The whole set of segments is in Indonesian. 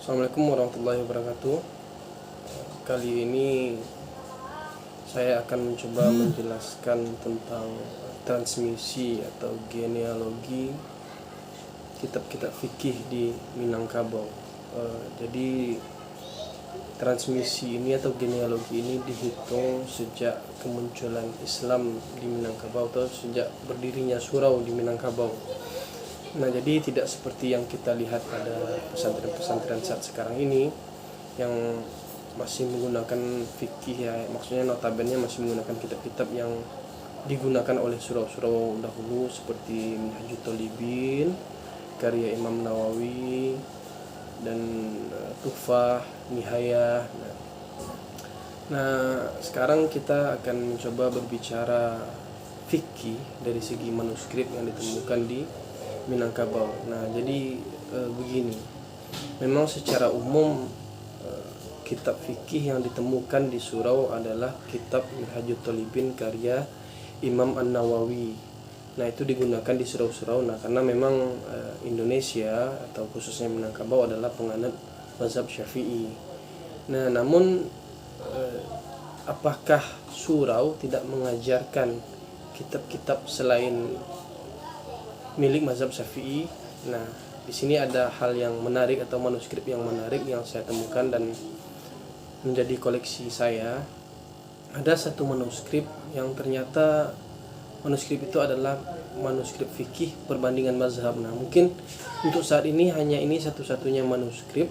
Assalamualaikum warahmatullahi wabarakatuh. Kali ini saya akan mencoba menjelaskan tentang transmisi atau genealogi kitab-kitab fikih di Minangkabau. Jadi transmisi ini atau genealogi ini dihitung sejak kemunculan Islam di Minangkabau atau sejak berdirinya surau di Minangkabau. Nah, jadi tidak seperti yang kita lihat pada pesantren-pesantren saat sekarang ini yang masih menggunakan fikih, ya maksudnya notabene masih menggunakan kitab-kitab yang digunakan oleh surau-surau dahulu seperti Minhajul Thalibin karya Imam Nawawi dan Tuhfah, Nihayah. Nah, sekarang kita akan mencoba berbicara fikih dari segi manuskrip yang ditemukan di Minangkabau. Nah, jadi begini. Memang secara umum kitab fikih yang ditemukan di surau adalah kitab Minhajul Thalibin karya Imam An-Nawawi. Nah, itu digunakan di surau-surau. Nah, karena memang Indonesia atau khususnya Minangkabau adalah penganut mazhab Syafi'i. Nah, namun apakah surau tidak mengajarkan kitab-kitab selain milik mazhab Syafi'i? Nah, di sini ada hal yang menarik atau manuskrip yang menarik yang saya temukan dan menjadi koleksi saya. Ada satu manuskrip yang ternyata manuskrip itu adalah manuskrip fikih perbandingan mazhab. Nah, mungkin untuk saat ini hanya ini satu-satunya manuskrip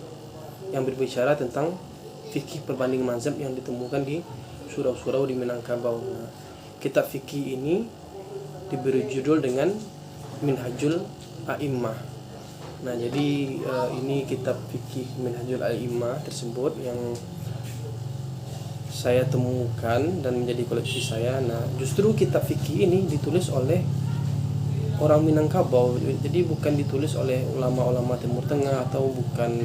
yang berbicara tentang fikih perbanding mazhab yang ditemukan di surau-surau di Minangkabau. Nah, kitab fikih ini diberi judul dengan Minhajul A'immah. Nah, jadi ini kitab fikih Minhajul A'immah tersebut yang saya temukan dan menjadi koleksi saya. Nah, justru kitab fikih ini ditulis oleh orang Minangkabau. Jadi bukan ditulis oleh ulama-ulama Timur Tengah atau bukan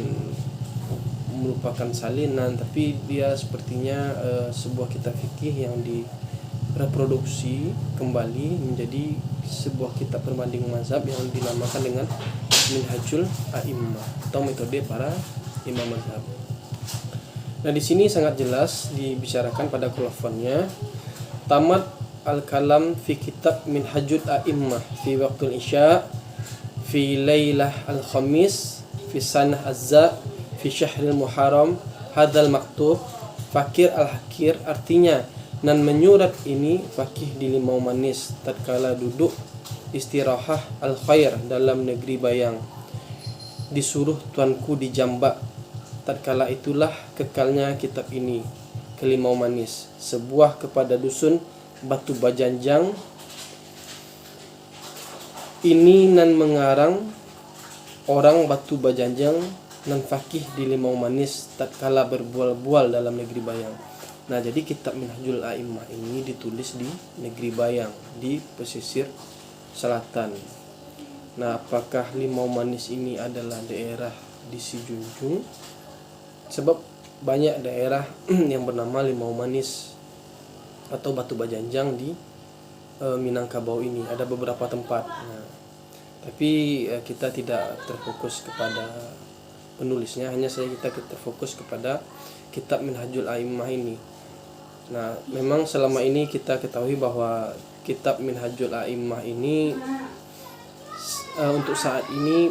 merupakan salinan, tapi dia sepertinya sebuah kitab fikih yang direproduksi kembali menjadi sebuah kitab perbanding mazhab yang dinamakan dengan Minhajul A'immah atau metode para imam mazhab. Nah, di sini sangat jelas dibicarakan pada kolofonnya, tamat al-kalam fi kitab Minhajul A'immah fi waqtul isya fi lailah al-khamis fi sanah azza fi syahril muharram hadzal maktub fakir al-hakir, artinya nan menyurat ini fakih di Limau Manis tatkala duduk istirahah al-khair dalam negeri Bayang, disuruh tuanku di Jambak, tatkala itulah kekalnya kitab ini ke Limau Manis, sebuah kepada dusun Batu Bajanjang ini nan mengarang orang Batu Bajanjang nan fakih di Limau Manis tatkala berbual-bual dalam negeri Bayang. Nah, jadi kitab Minhajul A'immah ini ditulis di negeri Bayang, di pesisir selatan. Nah, apakah Limau Manis ini adalah daerah di Sijunjung? Sebab banyak daerah yang bernama Limau Manis atau Batu Bajanjang di Minangkabau ini. Ada beberapa tempat. Nah, tapi kita tidak terfokus kepada penulisnya, hanya saja kita terfokus kepada kitab Minhajul A'immah ini. Nah, memang selama ini kita ketahui bahwa kitab Minhajul A'immah ini untuk saat ini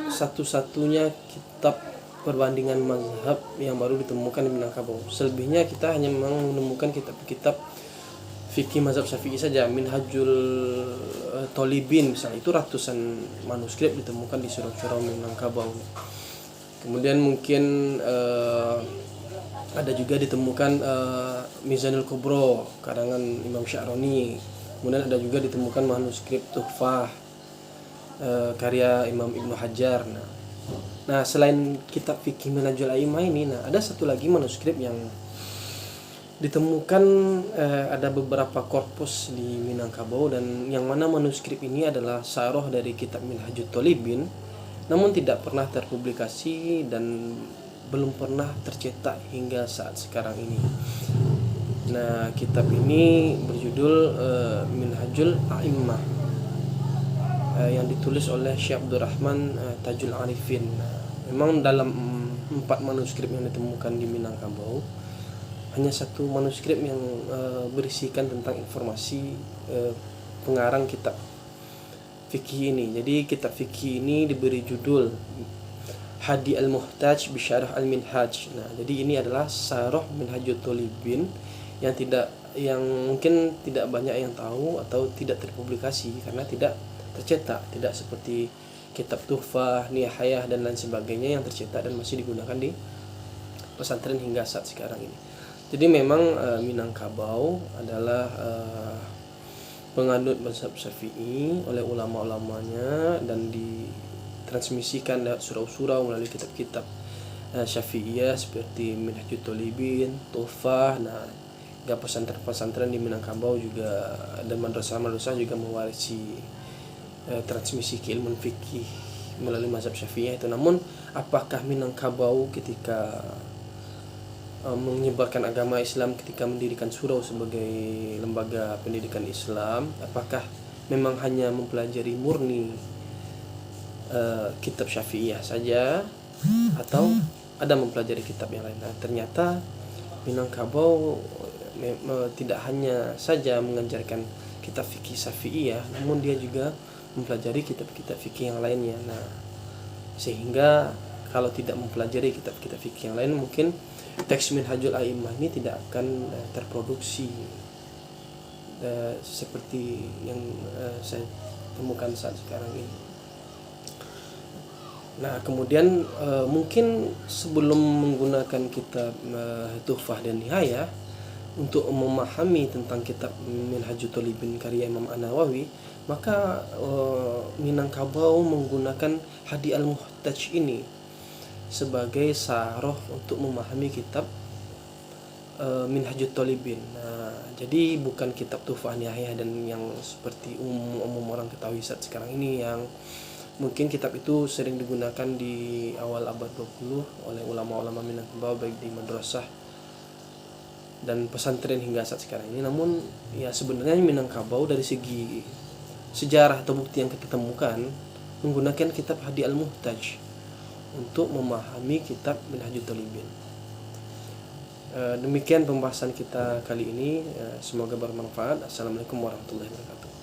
satu-satunya kitab perbandingan mazhab yang baru ditemukan di Minangkabau. Selebihnya kita hanya memang menemukan kitab-kitab fikih mazhab Syafi'i saja. Minhajul Thalibin misalnya, itu ratusan manuskrip ditemukan di surau-surau Minangkabau. Kemudian mungkin ada juga ditemukan Mizanul Kubro karangan Imam Sya'roni. Kemudian ada juga ditemukan manuskrip Tuhfah karya Imam Ibnu Hajar. Nah, selain kitab fikih Minhajul A'immah ini, nah ada satu lagi manuskrip yang ditemukan, ada beberapa korpus di Minangkabau, dan yang mana manuskrip ini adalah saroh dari kitab Minhajul Thalibin, namun tidak pernah terpublikasi dan belum pernah tercetak hingga saat sekarang ini. Nah, kitab ini berjudul Minhajul A'immah yang ditulis oleh Syekh Abdurrahman Tajul Arifin. Memang dalam 4 manuskrip yang ditemukan di Minangkabau, hanya satu manuskrip yang berisikan tentang informasi pengarang kitab fikih ini. Jadi kitab fikih ini diberi judul Hadi Al-Muhtaj Bisyarah Al-Minhaj. Nah, jadi ini adalah Syarah Minhajut Thalibin yang mungkin tidak banyak yang tahu atau tidak terpublikasi karena tidak tercetak, tidak seperti kitab Tuhfah, Nihayah dan lain sebagainya yang tercetak dan masih digunakan di pesantren hingga saat sekarang ini. Jadi memang Minangkabau adalah penganut mazhab Syafi'i oleh ulama-ulamanya dan ditransmisikan lewat surau-surau melalui kitab-kitab Syafi'iyah seperti Minhajut Thalibin, Tuhfah. Nah, pesantren-pesantren di Minangkabau juga dan madrasah-madrasah juga mewarisi transmisi keilmuan fikih melalui mazhab Syafi'iyah itu. Namun apakah Minangkabau ketika menyebarkan agama Islam, ketika mendirikan surau sebagai lembaga pendidikan Islam, apakah memang hanya mempelajari murni kitab Syafi'iyah saja atau ada mempelajari kitab yang lain? Nah, ternyata Minangkabau tidak hanya saja mengajarkan kitab fikih Syafi'iyah, namun dia juga mempelajari kitab-kitab fikih yang lainnya. Nah, sehingga kalau tidak mempelajari kitab-kitab fikih yang lain, mungkin teks Minhajul A'immah ini tidak akan terproduksi seperti yang saya temukan saat sekarang ini. Nah, kemudian mungkin sebelum menggunakan kitab Tuhfah dan Nihayah untuk memahami tentang kitab Minhajut Thalibin karya Imam An-Nawawi, maka Minangkabau menggunakan Hadi Al-Muhtaj ini sebagai sarah untuk memahami kitab Minhajut Thalibin. Nah, jadi bukan kitab Tuhfah Nihayah dan yang seperti umum orang ketahui saat sekarang ini, yang mungkin kitab itu sering digunakan di awal abad 20 oleh ulama-ulama Minangkabau baik di madrasah dan pesantren hingga saat sekarang ini. Namun ya sebenarnya Minangkabau dari segi sejarah atau bukti yang kita temukan menggunakan kitab Hadi Al-Muhtaj untuk memahami kitab Minhajut Thalibin. Demikian pembahasan kita kali ini, semoga bermanfaat. Assalamualaikum warahmatullahi wabarakatuh.